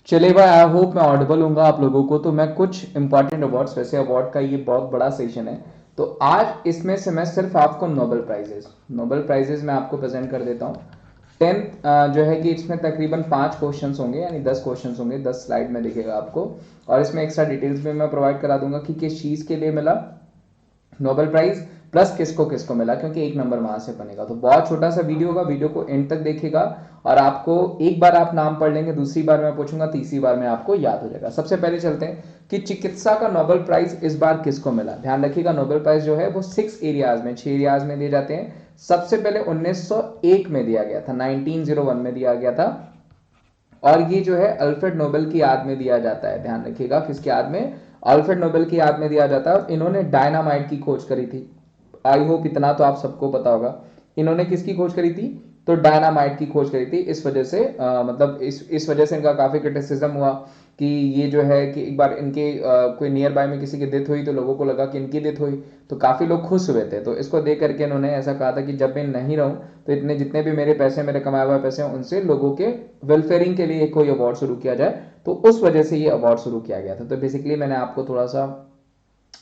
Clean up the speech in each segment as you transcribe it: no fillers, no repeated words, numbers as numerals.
चलिए भाई, I hope मैं ऑडिबल हूँगा आप लोगों को। तो मैं कुछ इंपॉर्टेंट अवार्ड्स, वैसे अवार्ड का ये बहुत बड़ा सेशन है, तो आज इसमें से मैं सिर्फ आपको नोबेल प्राइजेस मैं आपको प्रेजेंट कर देता हूँ। टेंथ जो है कि इसमें तकरीबन 5 क्वेश्चंस होंगे, यानी 10 क्वेश्चंस होंगे, 10 स्लाइड में दिखेगा आपको। और इसमें एक्स्ट्रा डिटेल्स भी मैं प्रोवाइड करा दूंगा कि किस चीज़ के लिए मिला नोबेल प्राइज, प्लस किसको किसको मिला, क्योंकि एक नंबर वहां से बनेगा। तो बहुत छोटा सा वीडियो होगा, वीडियो को एंड तक देखेगा और आपको एक बार आप नाम पढ़ लेंगे, दूसरी बार मैं पूछूंगा, तीसरी बार में आपको याद हो जाएगा। सबसे पहले चलते हैं कि चिकित्सा का नोबेल प्राइज इस बार किसको मिला। ध्यान रखिएगा, नोबेल प्राइज जो है वो 6 एरियाज में, 6 एरियाज में दिए जाते हैं। सबसे पहले 1901 में दिया गया था, 1901 में दिया गया था। और ये जो है अल्फ्रेड नोबेल की याद में दिया जाता है। ध्यान रखिएगा, किसकी याद में? अल्फ्रेड नोबेल की याद में दिया जाता है। इन्होंने डायनामाइट की खोज करी थी। आई होप इतना तो आप सबको पता होगा। इन्होंने किसकी खोज करी थी? तो डायनामाइट की खोज करी थी। इस वजह से मतलब इस वजह से इनका काफी क्रिटिसिज्म हुआ कि ये जो है कि एक बार इनके कोई नियर बाय में किसी की डेथ हुई तो लोगों को लगा कि इनकी डेथ हुई, तो काफी लोग खुश हुए थे। तो इसको देख करके इन्होंने ऐसा कहा था कि जब मैं नहीं रहूं तो इतने जितने भी मेरे पैसे, मेरे कमाए हुए पैसे हैं, उनसे लोगों के वेलफेयरिंग के लिए कोई अवार्ड शुरू किया जाए। तो उस वजह से ये अवार्ड शुरू किया गया था। तो बेसिकली मैंने आपको थोड़ा सा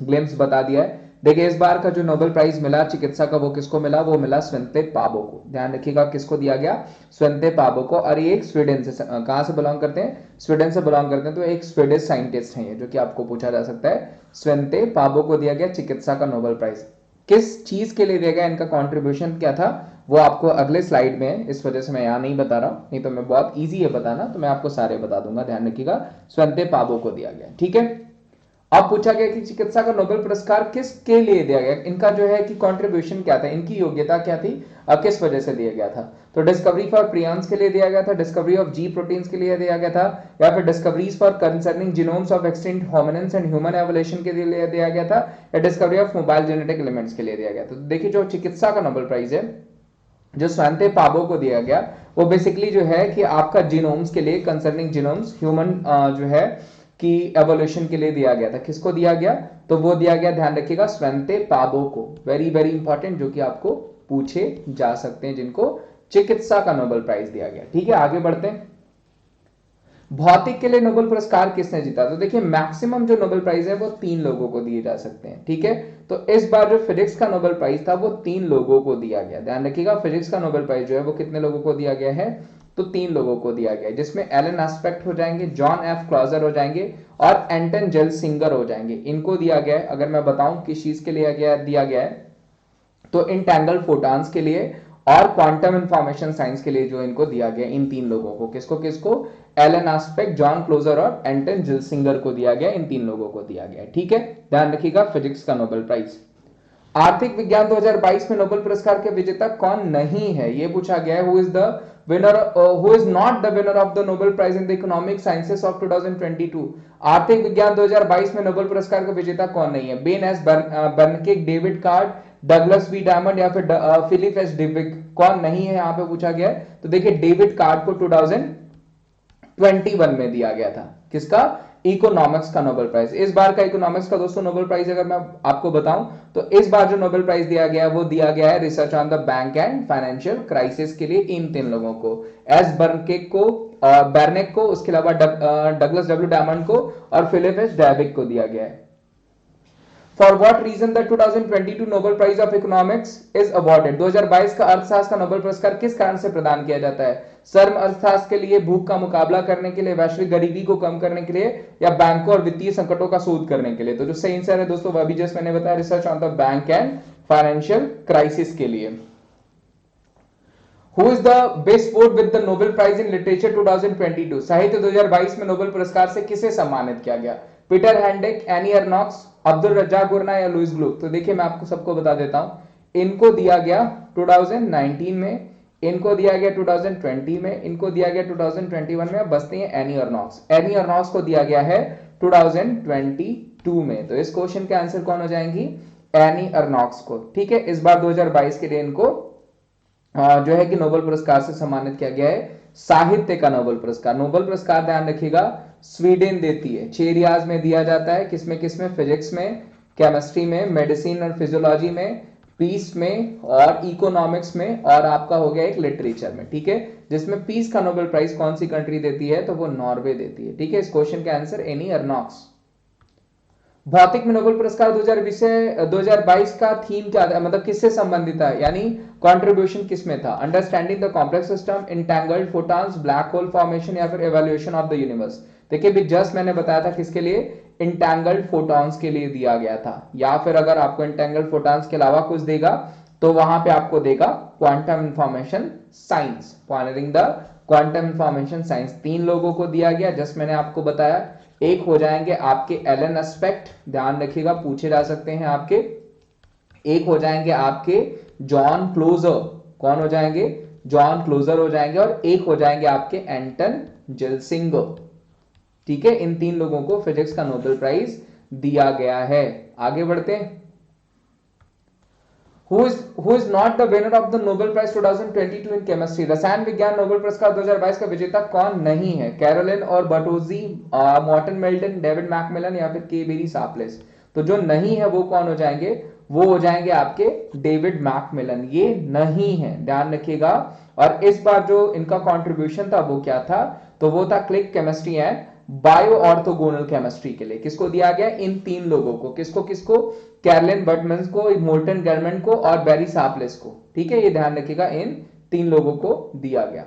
ग्लिम्स बता दिया है। देखिए, इस बार का जो नोबेल प्राइज मिला चिकित्सा का, वो किसको मिला? वो मिला स्वेंते पाबो को। ध्यान रखिएगा, किसको दिया गया? स्वेंते पाबो को। और ये एक स्वीडन से, कहां से बिलोंग करते हैं? स्वीडन से बिलोंग करते हैं। तो एक स्वीडिश साइंटिस्ट हैं ये, जो कि आपको पूछा जा सकता है। स्वेंते पाबो को दिया गया चिकित्सा का नोबेल प्राइज। किस चीज के लिए दिया गया, इनका कॉन्ट्रीब्यूशन क्या था, वो आपको अगले स्लाइड में है, इस वजह से मैं यहां नहीं बता रहा हूं। नहीं तो मैं बहुत ईजी है बताना, तो मैं आपको सारे बता दूंगा। ध्यान रखिएगा, स्वेंते पाबो को दिया गया। ठीक है। अब पूछा गया कि चिकित्सा का नोबेल पुरस्कार किसके लिए दिया गया, इनका जो है कि कंट्रीब्यूशन क्या था, इनकी योग्यता क्या थी, किस वजह से दिया गया था। तो डिस्कवरी फॉर प्रियंस के लिए दिया गया था, डिस्कवरी ऑफ जी प्रोटीन्स के लिए दिया गया था, या फिर discoveries for concerning genomes of extinct hominins and human evolution के लिए दिया गया था, या discovery of mobile genetic elements के लिए दिया गया था। तो देखिए, जो चिकित्सा का नोबेल प्राइज है जो स्वांते पाबो को दिया गया, वो बेसिकली जो है कि आपका जीनोम्स के लिए, कंसर्निंग जीनोम्स ह्यूमन जो है कि एवोल्यूशन के लिए दिया गया था। किसको दिया गया? तो वो दिया गया, ध्यान रखिएगा, स्वंते पाबो को। वेरी वेरी इंपॉर्टेंट, जो कि आपको पूछे जा सकते हैं, जिनको चिकित्सा का नोबेल प्राइज दिया गया। ठीक है, आगे बढ़ते हैं। भौतिक के लिए नोबेल पुरस्कार किसने जीता? तो देखिए, मैक्सिमम जो नोबेल प्राइज है वो 3 लोगों को दिए जा सकते हैं। ठीक है, तो इस बार जो फिजिक्स का नोबेल प्राइज था वो 3 लोगों को दिया गया। ध्यान रखिएगा, फिजिक्स का नोबेल प्राइज जो है वो कितने लोगों को दिया गया है? तो 3 लोगों को दिया गया, जिसमें एलन एस्पेक्ट हो जाएंगे, जॉन एफ क्लॉजर हो जाएंगे और एंटन जेल सिंगर हो जाएंगे। इनको दिया गया है। अगर मैं बताऊं किस चीज के लिए दिया गया है, तो इंटैंगल फोटॉन्स के लिए और क्वांटम इंफॉर्मेशन साइंस के लिए जो इनको दिया गया, इन 3 लोगों को। किसको किसको? एलन एस्पेक्ट, जॉन क्लोजर और एंटन जिलसिंगर को दिया गया। इन 3 लोगों को दिया गया। ठीक है, ध्यान रखिएगा, फिजिक्स का नोबेल प्राइज। आर्थिक विज्ञान 2022 में नोबेल पुरस्कार के विजेता कौन नहीं है, ये पूछा गया है। Who is the winner, who is not the winner of the Nobel prize in the economic sciences of 2022? आर्थिक विज्ञान 2022 में नोबेल पुरस्कार का विजेता कौन नहीं है? Ben S Bernanke, David Card, Douglas वी डायमंड या फिर फिलिप एस डिविक? कौन नहीं है यहां पे पूछा गया है। तो देखिए, डेविड कार्ड को 2021 में दिया गया था। किसका? इकोनॉमिक्स का नोबेल प्राइज। इस बार का इकोनॉमिक्स का दोस्तों नोबेल प्राइज अगर मैं आपको बताऊं, तो इस बार जो नोबेल प्राइज दिया गया है वो दिया गया है research on the bank and financial crisis के लिए, इन 3 लोगों को। एस बर्नकेक को, बेर्नेक को, उसके अलावा डगलस डब्ल्यू डायमंड को और फिलिप एस डैविक को दिया गया है। For what reason the 2022 Nobel prize of economics is awarded? 2022 का अर्थशास्त्र का नोबेल पुरस्कार किस कारण से प्रदान किया जाता है? सर्म अर्थशास्त्र के लिए, भूख का मुकाबला करने के लिए, वैश्विक गरीबी को कम करने के लिए, या बैंकों और वित्तीय संकटों का शोध करने के लिए? तो जो सही आंसर है दोस्तों, वह भी जस्ट मैंने बताया, research on the bank and financial crisis के लिए। Who is the best poet with the Nobel Prize in Literature 2022? साहित्य 2022 में नोबेल पुरस्कार से किसे सम्मानित किया गया? Peter हैंडेक, any Ernaux, Abdul Razzaq गुरना या लुइस ग्लुक? तो देखिए, मैं आपको सबको बता देता हूं। इनको दिया गया 2019 में, इनको दिया गया 2020 में, इनको दिया गया 2021 में। बचते हैं एनी अर्नॉक्स। एनी अर्नॉक्स को दिया गया है 2022 में। तो इस क्वेश्चन के आंसर कौन हो जाएंगी? एनी अर्नॉक्स को। ठीक है, इस बार 2022 के लिए इनको जो है कि नोबेल पुरस्कार से सम्मानित किया गया है, साहित्य का नोबेल पुरस्कार। नोबेल पुरस्कार ध्यान रखिएगा, स्वीडन देती है। 6 एरियाज में दिया जाता है। किसमें किसमें? फिजिक्स में, केमिस्ट्री में, मेडिसिन और फिजियोलॉजी में, पीस में और इकोनॉमिक्स में और आपका हो गया एक लिटरेचर में, ठीक है। जिसमें पीस का नोबेल प्राइज कौन सी कंट्री देती है, तो वो नॉर्वे देती है, ठीक है। इस क्वेश्चन का आंसर एनी अर्नॉक्स। भौतिक में नोबेल पुरस्कार 2022 का थीम क्या था, मतलब किससे संबंधित था, यानी कंट्रीब्यूशन किसमें था? Understanding the complex system, entangled photons, black hole formation या फिर एवोल्यूशन ऑफ द यूनिवर्स। देखिए भी जस्ट मैंने बताया था किसके लिए, इंटैंगल्ड फोटॉन्स के लिए दिया गया था। या फिर अगर आपको इंटैंगल्ड फोटॉन्स के अलावा कुछ देगा तो वहां पे आपको देगा quantum information science, Poynting the quantum information science. 3 लोगों को दिया गया, जस्ट मैंने आपको बताया। एक हो जाएंगे आपके एलन एस्पेक्ट, ध्यान रखिएगा पूछे जा सकते हैं आपके। एक हो जाएंगे आपके जॉन क्लोजर, कौन हो जाएंगे, जॉन क्लोजर हो जाएंगे। और एक हो जाएंगे आपके एंटन जेल्सिंगर, ठीक है। इन 3 लोगों को फिजिक्स का नोबेल प्राइज दिया गया है। आगे बढ़ते हैं। Who is not the winner of the Nobel Prize 2022 in chemistry? रसायन विज्ञान नोबेल पुरस्कार 2022 का विजेता कौन नहीं है? कैरोलिन और बर्टोजी, मॉर्टन मेल्टन, डेविड मैकमिलन या फिर के बेरी सापलेस। तो जो नहीं है वो कौन हो जाएंगे, वो हो जाएंगे आपके डेविड मैकमिलन, ये नहीं है, ध्यान रखिएगा। और इस बार जो इनका कंट्रीब्यूशन था वो क्या था, तो वो था click chemistry and bio orthogonal chemistry के लिए। किसको दिया गया, इन 3 लोगों को। किसको किसको, कैरलिन बर्टमन को, मोल्टन गैरमन को और बेरी सापलेस को, ठीक है। ये ध्यान रखिएगा, इन 3 लोगों को दिया गया।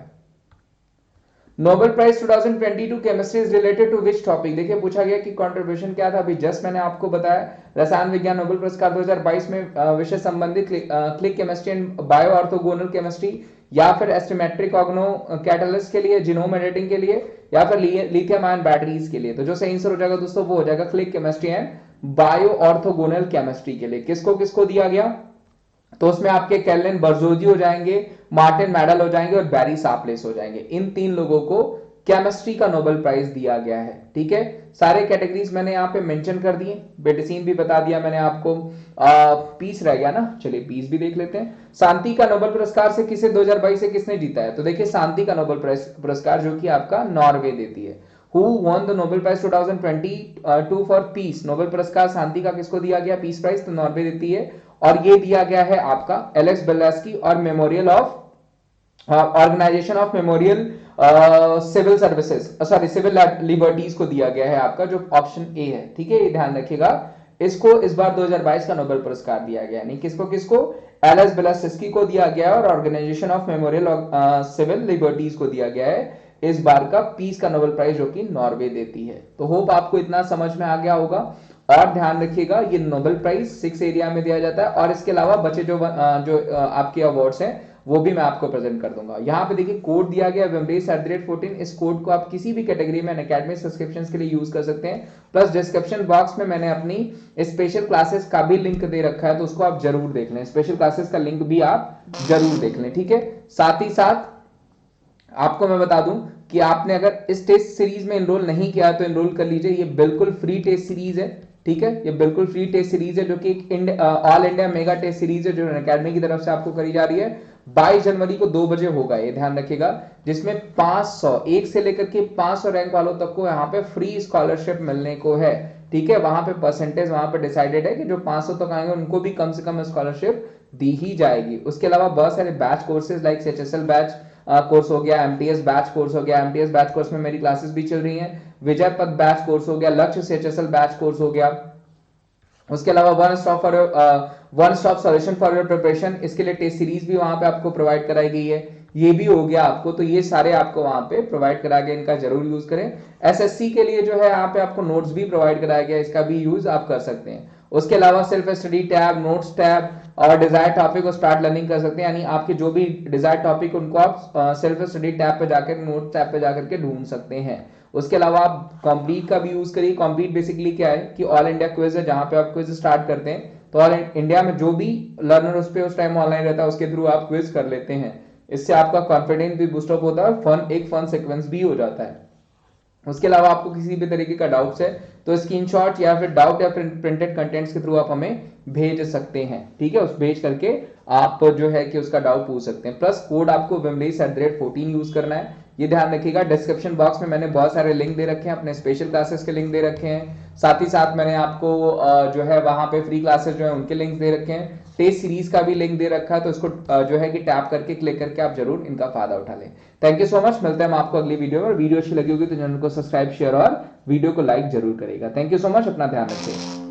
Nobel prize 2022 chemistry is related to which topic. देखिए पूछा गया कि कंट्रीब्यूशन क्या था, अभी जस्ट मैंने आपको बताया। रसायन विज्ञान नोबेल पुरस्कार 2022 में विषय संबंधित click chemistry and bio orthogonal chemistry, या फिर एस्टिमेट्रिक ऑर्गनो कैटलिस्ट के लिए, जीनोम एडिटिंग के लिए, या फिर लिथियम आयन बैटरीज के लिए। तो जो सही आंसर हो जाएगा दोस्तों वो हो जाएगा click chemistry and bio orthogonal chemistry के लिए। किसको किसको दिया गया, तो उसमें आपके कैरलिन बर्टोजी हो जाएंगे, मार्टिन मैडल हो जाएंगे और बेरी सापलेस हो जाएंगे। इन 3 लोगों को केमिस्ट्री का नोबेल प्राइज दिया गया है, ठीक है। सारे कैटेगरीज मैंने यहाँ पे मेंशन कर दिए, बेटेसिन भी बता दिया मैंने आपको। पीस रह गया ना, चलिए पीस भी देख लेते हैं। शांति का नोबेल पुरस्कार से किसे 2022 से किसने जीता है, तो देखिए शांति का नोबेल पुरस्कार जो कि आपका नॉर्वे देती है। Who won the Nobel Prize 2022 for Peace? Nobel पुरस्कार शांति का किसको दिया गया, पीस प्राइज, तो नॉर्वे देती है। और ये दिया गया है आपका एलेक्स बेलास्की और memorial of organisation of memorial civil services, sorry civil liberties को दिया गया है आपका, जो ऑप्शन ए है, ठीक है। ये ध्यान रखिएगा, इसको इस बार 2022 का नोबेल पुरस्कार दिया गया, नहीं किसको किसको, एलेक्स बेलास्की को दिया गया है और organisation of memorial civil liberties को दिया गया है इस बार का पीस का नोबेल प्राइज, जो कि नॉर्वे देती है। तो होप आपको इतना समझ में आ गया होगा। और ध्यान रखिएगा ये नोबेल प्राइज 6 एरिया में दिया जाता है, और इसके अलावा बचे जो आपके अवार्ड्स हैं वो भी मैं आपको प्रेजेंट कर दूंगा। यहाँ पे देखिए कोड दिया गया Wimrace@14। इस कोड को आप किसी भी कैटेगरी में एकेडमिक सब्सक्रिप्शंस के लिए यूज कर सकते हैं। प्लस डिस्क्रिप्शन बॉक्स में मैंने अपनी स्पेशल क्लासेस का भी लिंक दे रखा है, तो उसको आप जरूर देख लें, स्पेशल क्लासेस का लिंक भी आप जरूर देख लें, ठीक है। साथ ही साथ आपको मैं बता दूं कि आपने अगर इस टेस्ट सीरीज में एनरोल नहीं किया तो एनरोल कर लीजिए, ये बिल्कुल फ्री टेस्ट सीरीज है, ठीक है। ये बिल्कुल फ्री टेस्ट सीरीज है, जो कि एक all India mega test series है, जो अकेडमी की तरफ से आपको करी जा रही है। 22 जनवरी को 2 बजे होगा, ये ध्यान रखिएगा। जिसमें 500, 1 से लेकर के 500 रैंक वालों तक को यहाँ पे फ्री स्कॉलरशिप मिलने को है, ठीक है। वहां पे परसेंटेज वहां पे डिसाइडेड है कि जो 500 तक आएंगे उनको भी कम से कम स्कॉलरशिप दी ही जाएगी। उसके अलावा बहुत सारे batch courses like HSL batch course हो गया, MTS बैच कोर्स हो गया, MTS बैच कोर्स में मेरी क्लासेस भी चल रही हैं, विजय पथ बैच कोर्स हो गया, लक्ष्य से HSL बैच कोर्स हो गया। उसके अलावा one stop solution for your preparation, इसके लिए टेस्ट सीरीज भी वहां पे आपको प्रोवाइड कराई गई है, ये भी हो गया आपको। तो ये सारे आपको वहां पे प्रोवाइड कराया गया, इनका जरूर यूज करें। SSC के लिए जो है यहाँ पे आपको नोट्स भी प्रोवाइड कराया गया, इसका भी यूज आप कर सकते हैं। उसके अलावा self study tab, notes tab और डिजायर टॉपिक को स्टार्ट लर्निंग कर सकते हैं, यानी आपके जो भी डिजायर टॉपिक उनको आप सेल्फ स्टडी टैब पे जाकर, नोट्स टैब पे जाकर के ढूंढ सकते हैं। उसके अलावा आप कंप्लीट का भी यूज करिए। कंप्लीट बेसिकली क्या है कि ऑल इंडिया क्विज है, जहां पे आप क्विज स्टार्ट करते हैं, तो ऑल इंडिया में जो भी लर्नर उस पे उस टाइम ऑनलाइन रहता है उसके थ्रू आप क्विज कर लेते हैं। इससे आपका कॉन्फिडेंस भी बूस्टअप होता है, एक फन सीक्वेंस भी हो जाता है। उसके अलावा आपको किसी भी तरीके का डाउट्स है तो स्क्रीनशॉट या फिर डाउट या प्रिंटेड कंटेंट्स के थ्रू आप हमें भेज सकते हैं, ठीक है। उस भेज करके आप जो है कि उसका डाउट पूछ सकते हैं। प्लस कोड आपको Wimrace@14 यूज करना है, ये ध्यान रखिएगा। डिस्क्रिप्शन बॉक्स में मैंने बहुत सारे लिंक दे रखे हैं, अपने स्पेशल क्लासेस के लिंक दे रखे हैं, साथ ही साथ मैंने आपको जो है वहां पे फ्री क्लासेस जो है उनके लिंक दे रखे हैं। टेस्ट सीरीज का भी लिंक दे रखा है, तो इसको जो है कि टैप करके क्लिक करके आप जरूर इनका फायदा उठा लें। थैंक यू सो मच, मिलते हैं हम आपको अगली वीडियो में। वीडियो अच्छी लगी होगी तो चैनल को सब्सक्राइब, शेयर और वीडियो को लाइक जरूर करेगा। थैंक यू सो मच, अपना ध्यान रखिए।